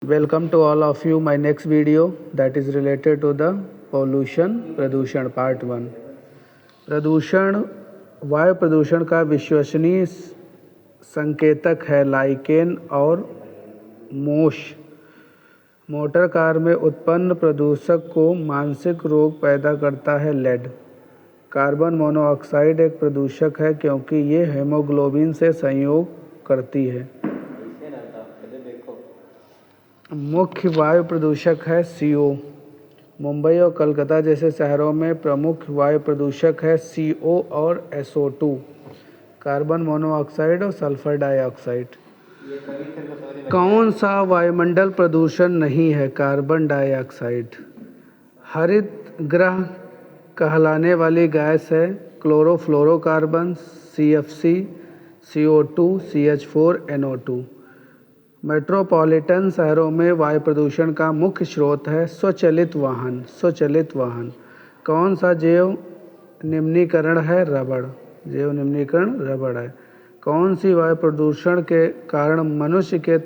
Welcome to all of you. My next video that is related to the pollution प्रदूषण part 1। प्रदूषण वायु प्रदूषण का विश्वसनीय संकेतक है लाइकेन और मोश। मोटर कार में उत्पन्न प्रदूषक को मानसिक रोग पैदा करता है लेड। कार्बन मोनोऑक्साइड एक प्रदूषक है क्योंकि ये हेमोग्लोबिन से संयोग करती है। मुख्य वायु प्रदूषक है CO। मुंबई और कलकत्ता जैसे शहरों में प्रमुख वायु प्रदूषक है CO और SO2, कार्बन मोनोऑक्साइड और सल्फर डाइऑक्साइड। कौन सा वायुमंडल प्रदूषण नहीं है? Carbon dioxide. हरित गृह कहलाने वाली गैस है chlorofluorocarbon, CFC, CO2, CH4, NO2। Metropolitan शहरों में वायु प्रदूषण का मुख्य स्रोत है स्वचालित वाहन। कौन सा जैव निम्नीकरण है? रबड़। जैव निम्नीकरण रबड़ है। कौन सी वायु प्रदूषण के कारण मनुष्य के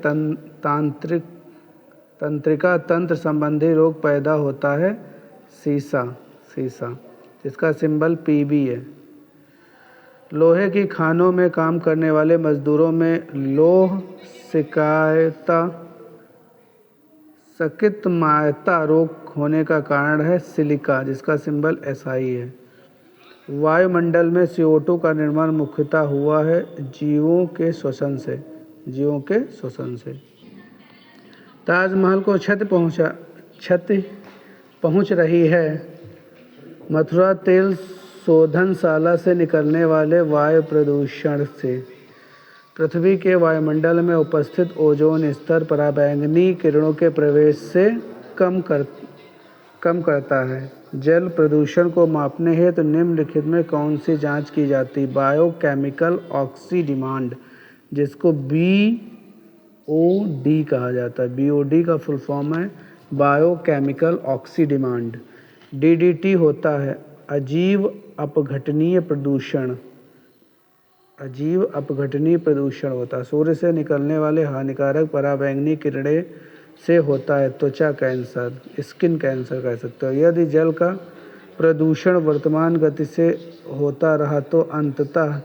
तंत्रिका तंत्र संबंधी रोग पैदा होता है? सीसा, जिसका सिंबल PB है। लोहे की खानों में काम करने वाले मजदूरों में लौह सकितमायता रोग होने का कारण है सिलिका, जिसका सिंबल SI है। वायुमंडल में CO2 का निर्माण मुख्यतः हुआ है जीवों के श्वसन से। ताजमहल को क्षति पहुंच रही है मथुरा तेल शोधनशाला से निकलने वाले वायु प्रदूषण से। पृथ्वी के वायुमंडल में उपस्थित ओजोन स्तर पराबैंगनी किरणों के प्रवेश से कम करता है। जल प्रदूषण को मापने हेतु निम्नलिखित में कौन सी जांच की जाती? बायोकेमिकल ऑक्सी डिमांड, जिसको BOD कहा जाता है। BOD का फुल फॉर्म है बायोकेमिकल ऑक्सी डिमांड। DDT होता है अजीव अपघटनीय प्रदूषण होता है। सूर्य से निकलने वाले हानिकारक पराबैंगनी किरणें से होता है त्वचा कैंसर, स्किन कैंसर कह सकते हो। यदि जल का प्रदूषण वर्तमान गति से होता रहा तो अंततः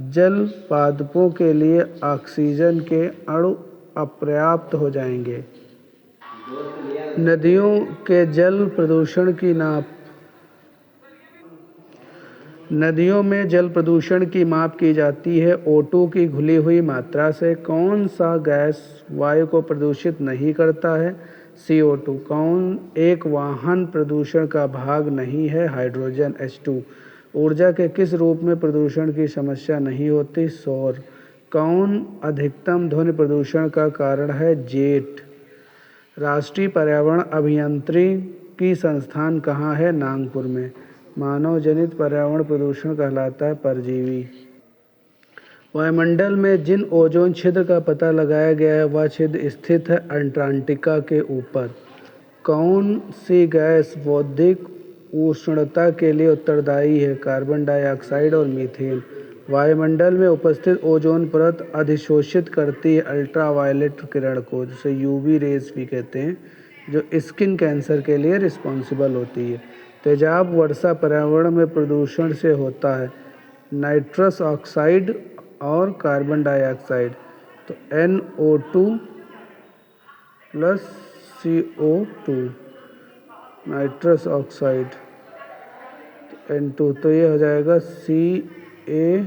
जल पादपों के लिए ऑक्सीजन के अणु अपर्याप्त हो जाएंगे। नदियों के जल प्रदूषण की नाप। नदियों में जल प्रदूषण की माप की जाती है O2 की घुली हुई मात्रा से। कौन सा गैस वायु को प्रदूषित नहीं करता है? CO2। कौन एक वाहन प्रदूषण का भाग नहीं है? Hydrogen H2। ऊर्जा के किस रूप में प्रदूषण की समस्या नहीं होती? सौर। कौन अधिकतम ध्वनि प्रदूषण का कारण है? जेट। राष्ट्रीय पर्यावरण अभियांत्रिकी संस्थान कहाँ है? नागपुर में। मानव जनित पर्यावरण प्रदूषण कहलाता है परजीवी। वायुमंडल में जिन ओजोन छिद्र का पता लगाया गया है वह छिद्र स्थित है अंटार्कटिका के ऊपर। कौन सी गैस बौद्धिक उष्णता के लिए उत्तरदायी है? कार्बन डाइऑक्साइड और मीथेन। वायुमंडल में उपस्थित ओजोन परत अधिशोषित करती है अल्ट्रावायलेट किरण को, जिसे UV रेज भी कहते हैं, जो स्किन कैंसर के लिए रिस्पॉन्सिबल होती है। तेजाब वर्षा पर्यावरण में प्रदूषण से होता है नाइट्रस ऑक्साइड और कार्बन डाइऑक्साइड। तो NO2 plus CO2 nitrous oxide, तो N2, तो ये हो जाएगा CA।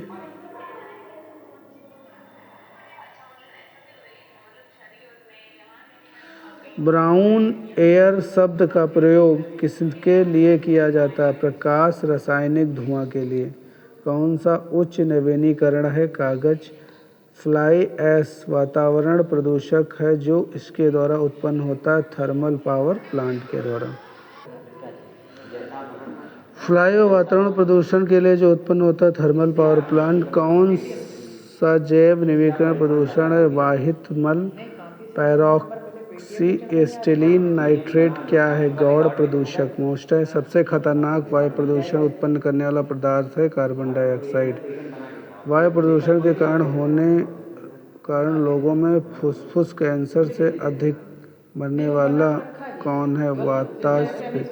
ब्राउन एयर शब्द का प्रयोग किसके लिए किया जाता है? प्रकाश रासायनिक धुआं के लिए। कौन सा उच्च नवीनीकरण है? कागज। फ्लाई ऐश वातावरण प्रदूषक है जो इसके द्वारा उत्पन्न होता है थर्मल पावर प्लांट के द्वारा। फ्लाई वातावरण प्रदूषण के लिए जो उत्पन्न होता है थर्मल पावर प्लांट। कौन सा जैव निवीकरण प्रदूषण है? वाहित मल। पैरोक्सी नाइट्रेट क्या है? गौड़ प्रदूषक मोस्ट है। सबसे खतरनाक वायु प्रदूषण उत्पन्न करने वाला पदार्थ है कार्बन डाइऑक्साइड। वायु प्रदूषण के कारण लोगों में फुफ्फुस कैंसर से अधिक मरने वाला कौन है? वातास्फीति।